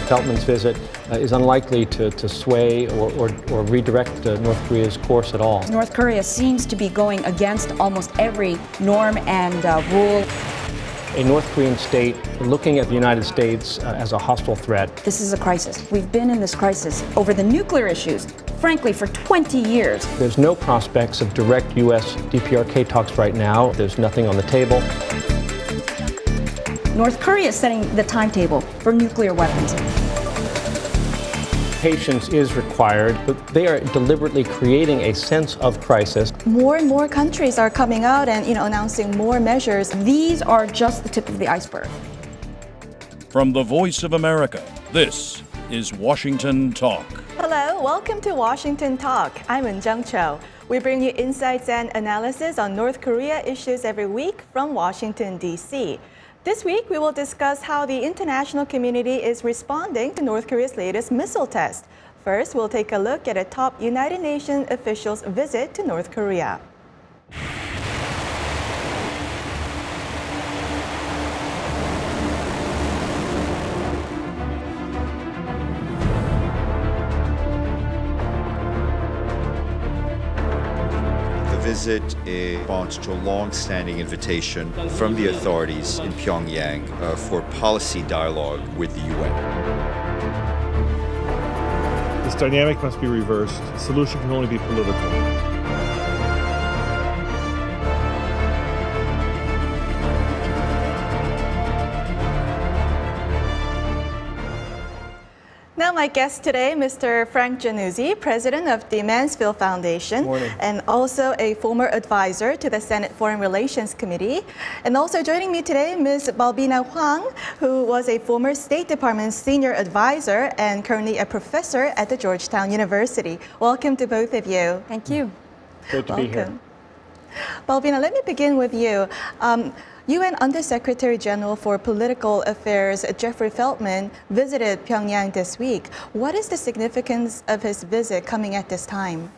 Feltman's visit is unlikely to sway or redirect North Korea's course at all. North Korea seems to be going against almost every norm and rule. A North Korean state looking at the United States as a hostile threat. This is a crisis. We've been in this crisis over the nuclear issues, frankly, for 20 years. There's no prospects of direct U.S. DPRK talks right now. There's nothing on the table. North Korea is setting the timetable for nuclear weapons. Patience is required, but they are deliberately creating a sense of crisis. More and more countries are coming out and announcing more measures. These are just the tip of the iceberg. From the Voice of America, this is Washington Talk. Hello, welcome to Washington Talk. I'm Eun-jung Cho. We bring you insights and analysis on North Korea issues every week from Washington, D.C. This week, we will discuss how the international community is responding to North Korea's latest missile test. First, we'll take a look at a top United Nations official's visit to North Korea. The visit responds to a long-standing invitation from the authorities in Pyongyang for policy dialogue with the UN. This dynamic must be reversed. The solution can only be political. Now, my guest today, Mr. Frank Januzzi, president of the Mansfield Foundation, Morning. and also a former advisor to the Senate Foreign Relations Committee. And also joining me today, Ms. Balbina Hwang, who was a former State Department senior advisor and currently a professor at the Georgetown University. Welcome to both of you. Thank you. Great to be here. Balbina, let me begin with you. UN Undersecretary General for Political Affairs Jeffrey Feltman visited Pyongyang this week. What is the significance of his visit coming at this time?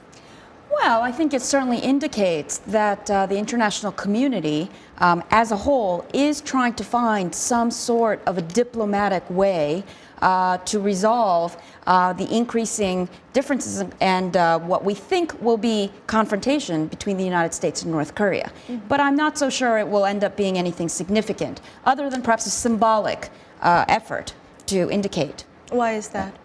Well, I think it certainly indicates that the international community as a whole is trying to find some sort of a diplomatic way to resolve the increasing differences and what we think will be confrontation between the United States and North Korea. Mm-hmm. But I'm not so sure it will end up being anything significant, other than perhaps a symbolic effort to indicate. Why is that?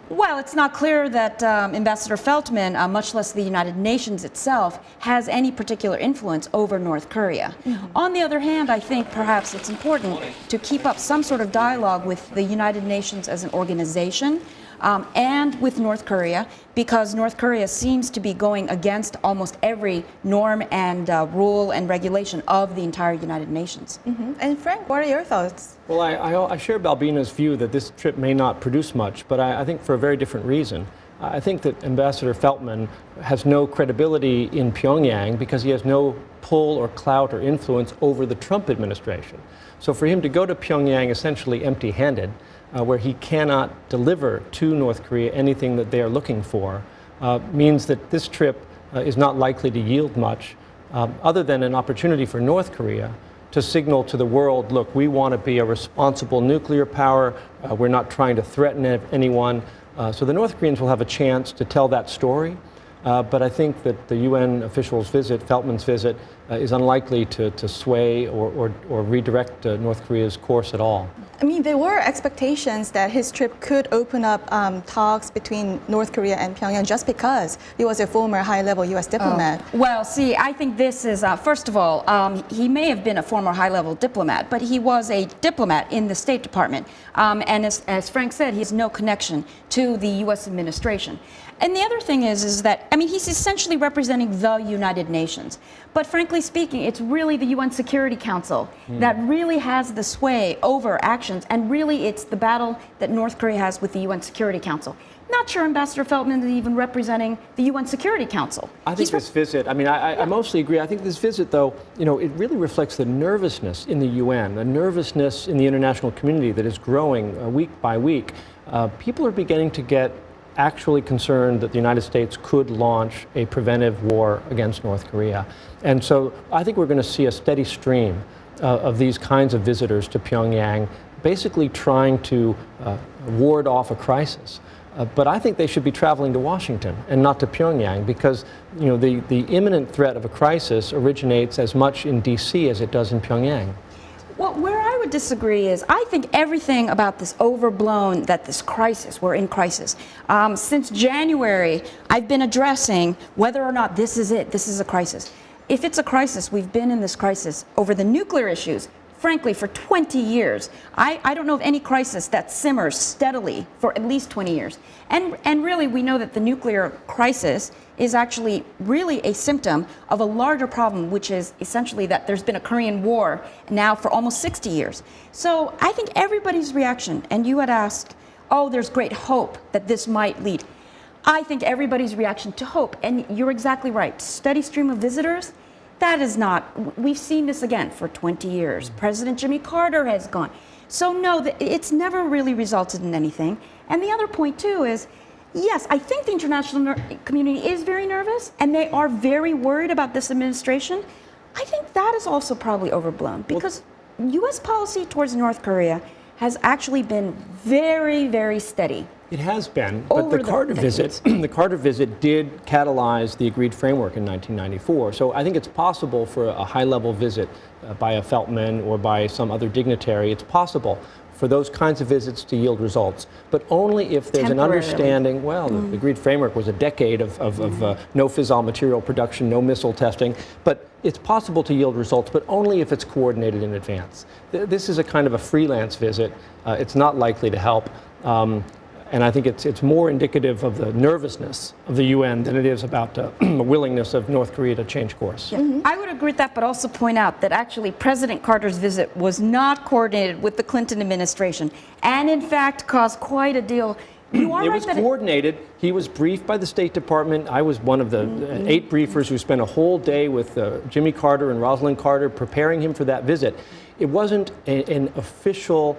Well, it's not clear that Ambassador Feltman, much less the United Nations itself, has any particular influence over North Korea. Mm-hmm. On the other hand, I think perhaps it's important to keep up some sort of dialogue with the United Nations as an organization and with North Korea, because North Korea seems to be going against almost every norm and rule and regulation of the entire United Nations. Mm-hmm. And Frank, what are your thoughts? Well, I share Balbina's view that this trip may not produce much, but I think for a very different reason. I think that Ambassador Feltman has no credibility in Pyongyang because he has no pull or clout or influence over the Trump administration. So for him to go to Pyongyang essentially empty-handed, where he cannot deliver to North Korea anything that they are looking for, means that this trip is not likely to yield much, other than an opportunity for North Korea to signal to the world, look, we want to be a responsible nuclear power, we're not trying to threaten anyone. So the North Koreans will have a chance to tell that story. But I think that the UN official's visit, Feltman's visit, is unlikely to sway or redirect North Korea's course at all. I mean, there were expectations that his trip could open up talks between North Korea and Pyongyang just because he was a former high-level U.S. diplomat. Well, see, I think this is, first of all, he may have been a former high-level diplomat, but he was a diplomat in the State Department. And as Frank said, he has no connection to the U.S. administration. And the other thing is that, I mean, he's essentially representing the United Nations. But frankly speaking, it's really the UN Security Council that really has the sway over actions, and really it's the battle that North Korea has with the UN Security Council. Not sure Ambassador Feltman is even representing the UN Security Council. I think this visit, I mostly agree. I think this visit, though, it really reflects the nervousness in the UN, the nervousness in the international community that is growing week by week. People are beginning to get actually concerned that the United States could launch a preventive war against North Korea. And so I think we're going to see a steady stream of these kinds of visitors to Pyongyang, basically trying to ward off a crisis. But I think they should be traveling to Washington and not to Pyongyang because the imminent threat of a crisis originates as much in D.C. as it does in Pyongyang. Well, where I would disagree is I think everything about this overblown, that this crisis, we're in crisis. Since January, I've been addressing whether or not this is it, this is a crisis. If it's a crisis, we've been in this crisis over the nuclear issues, frankly, for 20 years. I don't know of any crisis that simmers steadily for at least 20 years. And really, we know that the nuclear crisis is actually really a symptom of a larger problem, which is essentially that there's been a Korean War now for almost 60 years. So I think everybody's reaction, and you had asked, oh, there's great hope that this might lead. I think everybody's reaction to hope, and you're exactly right, steady stream of visitors, that is not, we've seen this again for 20 years. President Jimmy Carter has gone. So no, it's never really resulted in anything. And the other point too is, yes, I think the international community is very nervous and they are very worried about this administration. I think that is also probably overblown because U.S. policy towards North Korea has actually been very, very steady. It has been, but the Carter visit, the Carter visit did catalyze the agreed framework in 1994. So I think it's possible for a high-level visit by a Feltman or by some other dignitary. It's possible for those kinds of visits to yield results, but only if there's an understanding. Well, the agreed framework was a decade of no fissile material production, no missile testing, but it's possible to yield results, but only if it's coordinated in advance. This is a kind of a freelance visit. It's not likely to help. And I think it's more indicative of the nervousness of the UN than it is about the willingness of North Korea to change course. Yeah. I would agree with that, but also point out that actually President Carter's visit was not coordinated with the Clinton administration and in fact caused quite a deal. You are it right was that coordinated. He was briefed by the State Department. I was one of the 8 briefers who spent a whole day with Jimmy Carter and Rosalind Carter preparing him for that visit. It wasn't an official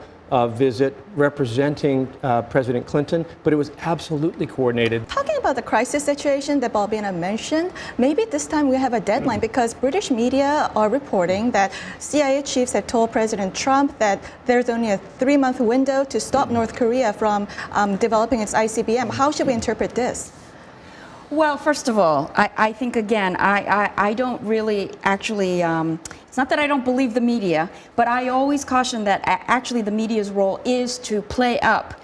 visit representing President Clinton, but it was absolutely coordinated. Talking about the crisis situation that Bobina mentioned, maybe this time we have a deadline because British media are reporting that CIA chiefs had told President Trump that there's only a 3-month window to stop North Korea from developing its ICBM. How should we interpret this? Well, first of all, I think, again, I don't really actually, it's not that I don't believe the media, but I always caution that actually the media's role is to play up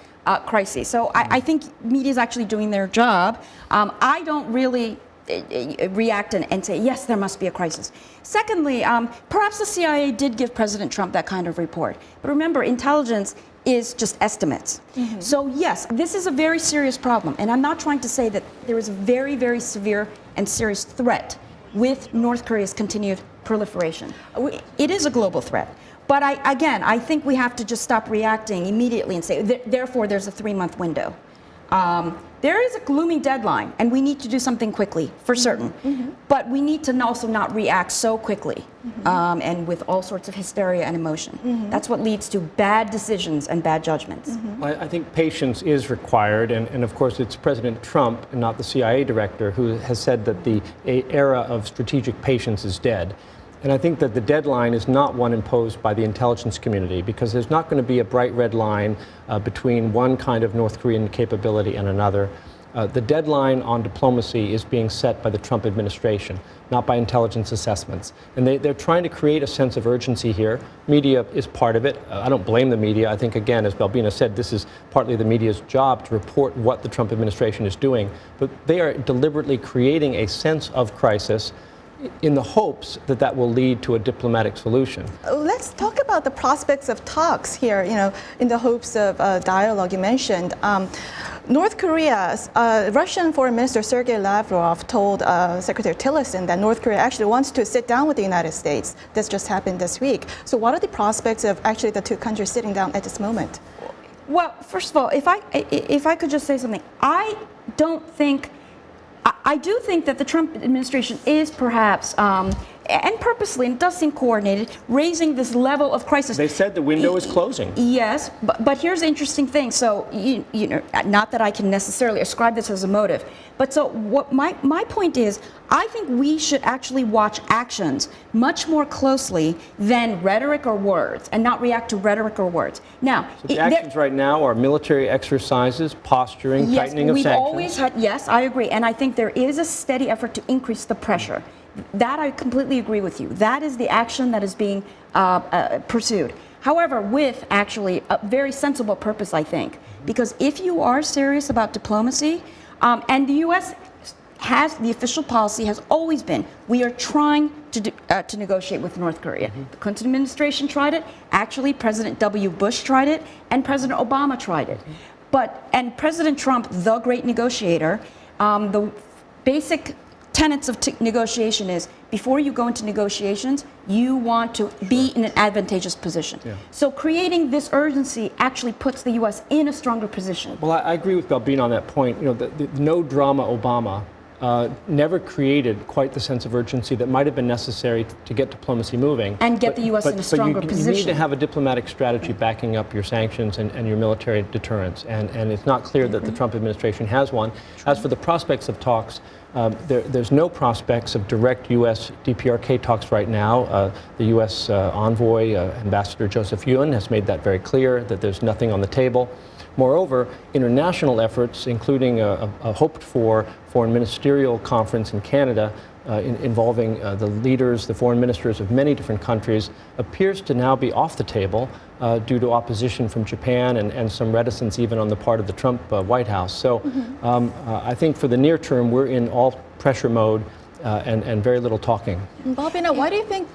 crises. So I think media is actually doing their job. I don't really react and say, yes, there must be a crisis. Secondly, perhaps the CIA did give President Trump that kind of report. But remember, intelligence is just estimates. So yes, this is a very serious problem. And I'm not trying to say that there is a very, very severe and serious threat with North Korea's continued proliferation. It is a global threat. But I think we have to just stop reacting immediately and say, therefore, there's a 3-month window. There is a looming deadline, and we need to do something quickly, for certain. But we need to also not react so quickly and with all sorts of hysteria and emotion. That's what leads to bad decisions and bad judgments. I think patience is required, and of course it's President Trump and not the CIA director who has said that the era of strategic patience is dead. And I think that the deadline is not one imposed by the intelligence community because there's not going to be a bright red line between one kind of North Korean capability and another. The deadline on diplomacy is being set by the Trump administration, not by intelligence assessments. And they're trying to create a sense of urgency here. Media is part of it. I don't blame the media. I think, again, as Balbina said, this is partly the media's job to report what the Trump administration is doing. But they are deliberately creating a sense of crisis in the hopes that that will lead to a diplomatic solution. Let's talk about the prospects of talks here, in the hopes of dialogue you mentioned. North Korea's Russian Foreign Minister Sergei Lavrov told Secretary Tillerson that North Korea actually wants to sit down with the United States. This just happened this week. So what are the prospects of actually the two countries sitting down at this moment? Well, first of all, if I could just say something, I do think that the Trump administration is perhaps and purposely, and it does seem coordinated, raising this level of crisis. They said the window is closing. Yes, but here's the interesting thing. So, you know, not that I can necessarily ascribe this as a motive, but so what my point is, I think we should actually watch actions much more closely than rhetoric or words, and not react to rhetoric or words. Now, So the actions right now are military exercises, posturing, yes, tightening of we've sanctions. always had, yes, I agree, and I think there is a steady effort to increase the pressure. That I completely agree with you. That is the action that is being pursued. However, with actually a very sensible purpose, I think, because if you are serious about diplomacy, and the U.S. has, the official policy has always been, we are trying to negotiate with North Korea. The Clinton administration tried it. Actually, President W. Bush tried it, and President Obama tried it. And President Trump, the great negotiator, the basic tenets of negotiation is, before you go into negotiations, you want to be in an advantageous position. Yeah. So creating this urgency actually puts the U.S. in a stronger position. Well, I agree with Balbina on that point. You know, the no drama Obama never created quite the sense of urgency that might have been necessary to get diplomacy moving. And get the U.S. in a stronger position. You need to have a diplomatic strategy backing up your sanctions and your military deterrence. And it's not clear that the Trump administration has one. As for the prospects of talks, there's no prospects of direct U.S. DPRK talks right now. The U.S. envoy, Ambassador Joseph Yun, has made that very clear, that there's nothing on the table. Moreover, international efforts, including a hoped-for foreign ministerial conference in Canada involving the leaders, the foreign ministers of many different countries, appears to now be off the table due to opposition from Japan and some reticence even on the part of the Trump White House. So I think for the near term, we're in all pressure mode and very little talking. Balbina, why do you think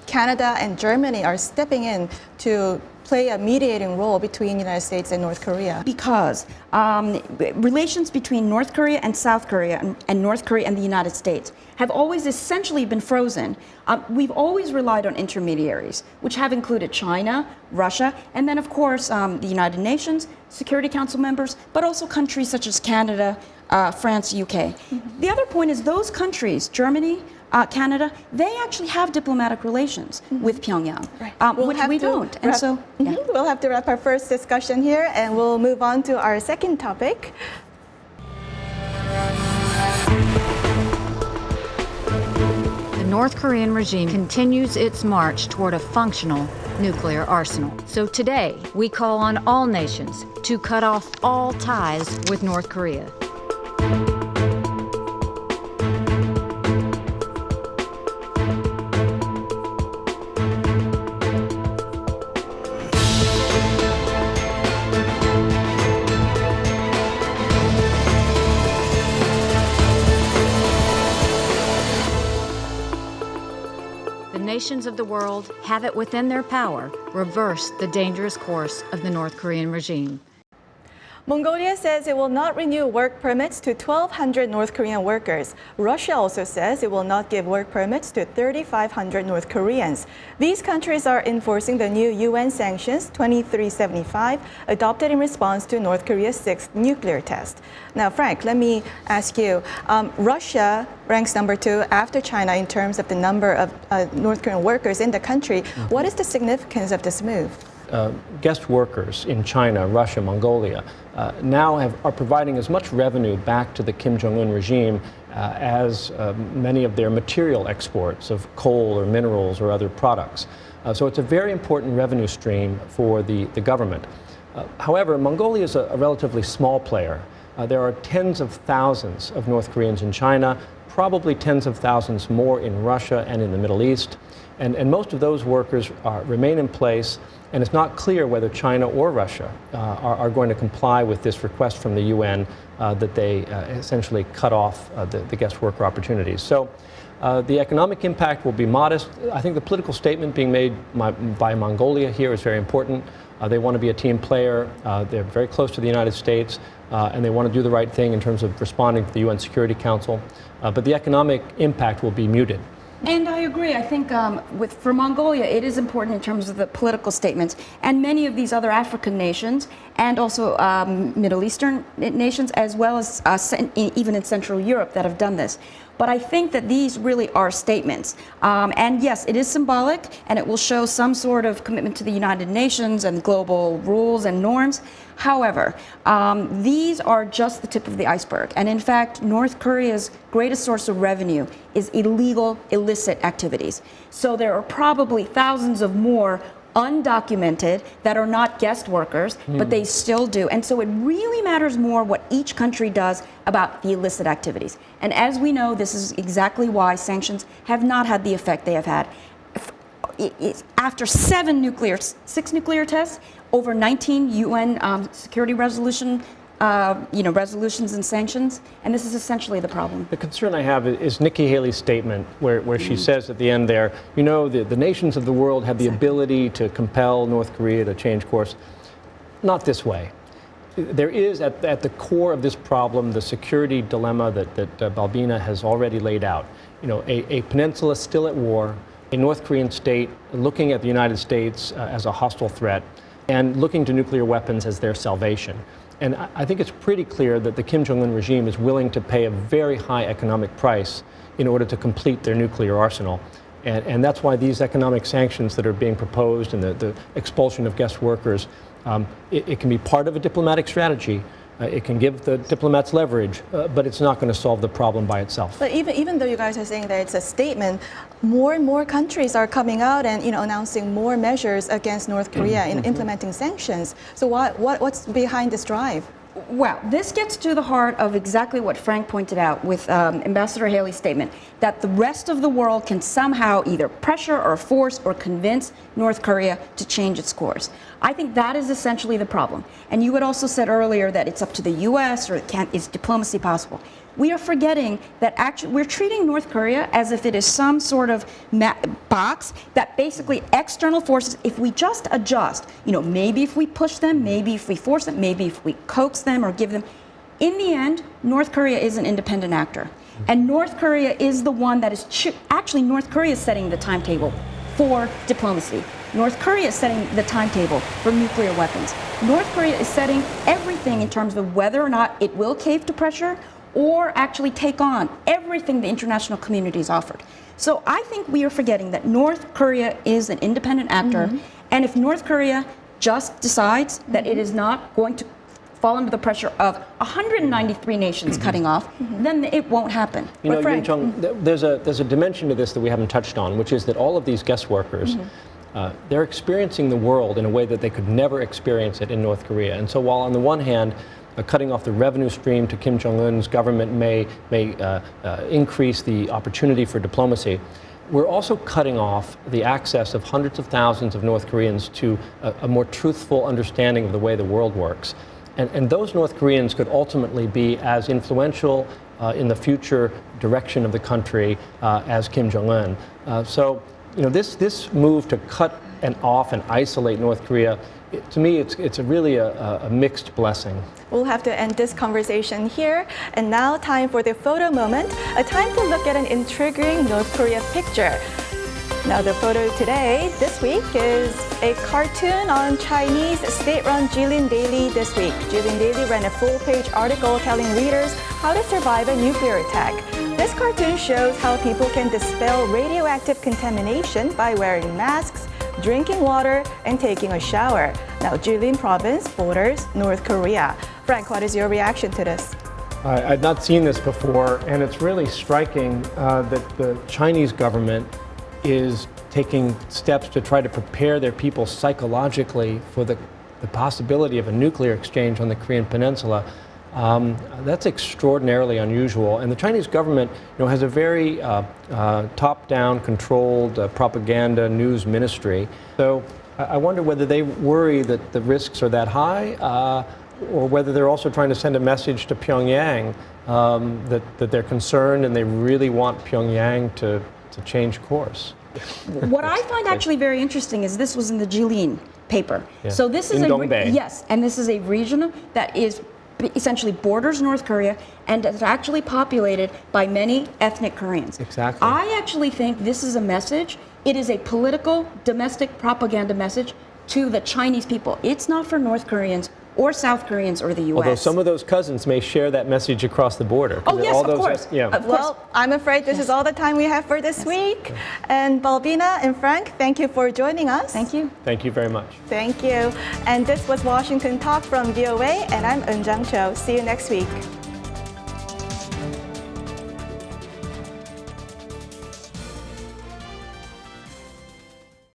Canada and Germany are stepping in to play a mediating role between the United States and North Korea? Because relations between North Korea and South Korea and North Korea and the United States have always essentially been frozen. We've always relied on intermediaries, which have included China, Russia, and then, of course, the United Nations, Security Council members, but also countries such as Canada, France, UK. The other point is those countries, Germany, Canada, they actually have diplomatic relations with Pyongyang, which we don't. And so, yeah. We'll have to wrap our first discussion here, and we'll move on to our second topic. The North Korean regime continues its march toward a functional nuclear arsenal. So today, we call on all nations to cut off all ties with North Korea. Nations of the world have it within their power reverse the dangerous course of the North Korean regime. Mongolia says it will not renew work permits to 1,200 North Korean workers. Russia also says it will not give work permits to 3,500 North Koreans. These countries are enforcing the new UN sanctions 2375, adopted in response to North Korea's 6th nuclear test. Now, Frank, let me ask you. Russia ranks number 2 after China in terms of the number of North Korean workers in the country. What is the significance of this move? Guest workers in China, Russia, Mongolia now are providing as much revenue back to the Kim Jong-un regime as many of their material exports of coal or minerals or other products. So it's a very important revenue stream for the government. However, Mongolia is a relatively small player. There are tens of thousands of North Koreans in China, probably tens of thousands more in Russia and in the Middle East. And most of those workers remain in place, and it's not clear whether China or Russia are going to comply with this request from the UN that they essentially cut off the guest worker opportunities. So the economic impact will be modest. I think the political statement being made by Mongolia here is very important. They want to be a team player. They're very close to the United States, and they want to do the right thing in terms of responding to the UN Security Council. But the economic impact will be muted. And I agree. I think for Mongolia, it is important in terms of the political statements. And many of these other African nations, and also Middle Eastern nations, as well as even in Central Europe, that have done this. But I think that these really are statements. And yes, it is symbolic, and it will show some sort of commitment to the United Nations and global rules and norms. However, these are just the tip of the iceberg. And in fact, North Korea's greatest source of revenue is illegal, illicit activities. So there are probably thousands of more undocumented that are not guest workers, but they still do. And so it really matters more what each country does about the illicit activities. And as we know, this is exactly why sanctions have not had the effect they have had. After 6 nuclear tests, over 19 UN security resolutions and sanctions, and this is essentially the problem. The concern I have is Nikki Haley's statement where she says at the end there, the nations of the world have the ability to compel North Korea to change course. Not this way. There is at the core of this problem the security dilemma that Balbina has already laid out. A peninsula still at war, a North Korean state looking at the United States as a hostile threat, and looking to nuclear weapons as their salvation. And I think it's pretty clear that the Kim Jong-un regime is willing to pay a very high economic price in order to complete their nuclear arsenal. And that's why these economic sanctions that are being proposed and the expulsion of guest workers, it can be part of a diplomatic strategy. It can give the diplomats leverage, but it's not going to solve the problem by itself. But even though you guys are saying that it's a statement, more and more countries are coming out and announcing more measures against North Korea in implementing sanctions. So what's behind this drive? Well, this gets to the heart of exactly what Frank pointed out with Ambassador Haley's statement, that the rest of the world can somehow either pressure or force or convince North Korea to change its course. I think that is essentially the problem. And you had also said earlier that it's up to the U.S. or is diplomacy possible? We are forgetting that actually we're treating North Korea as if it is some sort of box that basically external forces, if we just adjust, maybe if we push them, maybe if we force them, maybe if we coax them or give them, in the end, North Korea is an independent actor. And North Korea is the one that is, actually North Korea is setting the timetable for diplomacy. North Korea is setting the timetable for nuclear weapons. North Korea is setting everything in terms of whether or not it will cave to pressure or actually take on everything the international community has offered. So I think we are forgetting that North Korea is an independent actor, and if North Korea just decides that it is not going to fall under the pressure of 193 nations cutting off, then it won't happen. Yoon Chung, there's a dimension to this that we haven't touched on, which is that all of these guest workers, they're experiencing the world in a way that they could never experience it in North Korea. And so while on the one hand, cutting off the revenue stream to Kim Jong-un's government may increase the opportunity for diplomacy, we're also cutting off the access of hundreds of thousands of North Koreans to a more truthful understanding of the way the world works. And those North Koreans could ultimately be as influential in the future direction of the country as Kim Jong-un. So this move to cut and off and isolate North Korea, to me, it's really a mixed blessing. We'll have to end this conversation here. And now time for the photo moment, a time to look at an intriguing North Korea picture. Now the photo today, this week, is a cartoon on Chinese state-run Jilin Daily this week. Jilin Daily ran a full-page article telling readers how to survive a nuclear attack. This cartoon shows how people can dispel radioactive contamination by wearing masks, drinking water, and taking a shower. Now, Jilin province borders North Korea. Frank, what is your reaction to this? I'd not seen this before, and it's really striking that the Chinese government is taking steps to try to prepare their people psychologically for the possibility of a nuclear exchange on the Korean Peninsula. That's extraordinarily unusual, and the Chinese government, has a very top-down, controlled propaganda news ministry. So I wonder whether they worry that the risks are that high, or whether they're also trying to send a message to Pyongyang that they're concerned and they really want Pyongyang to change course. What I find actually very interesting is this was in the Jilin paper. Yeah. So this is in Dongbei. Yes, and this is a region that is essentially borders North Korea and is actually populated by many ethnic Koreans. Exactly. I actually think this is a message. It is a political, domestic propaganda message to the Chinese people. It's not for North Koreans or South Koreans or the U.S. Although some of those cousins may share that message across the border. Oh, yes, all of those, course. Yeah. Of course. Well, I'm afraid this is all the time we have for this week. And Balbina and Frank, thank you for joining us. Thank you. Thank you very much. Thank you. And this was Washington Talk from VOA, and I'm Eun Jang Cho. See you next week.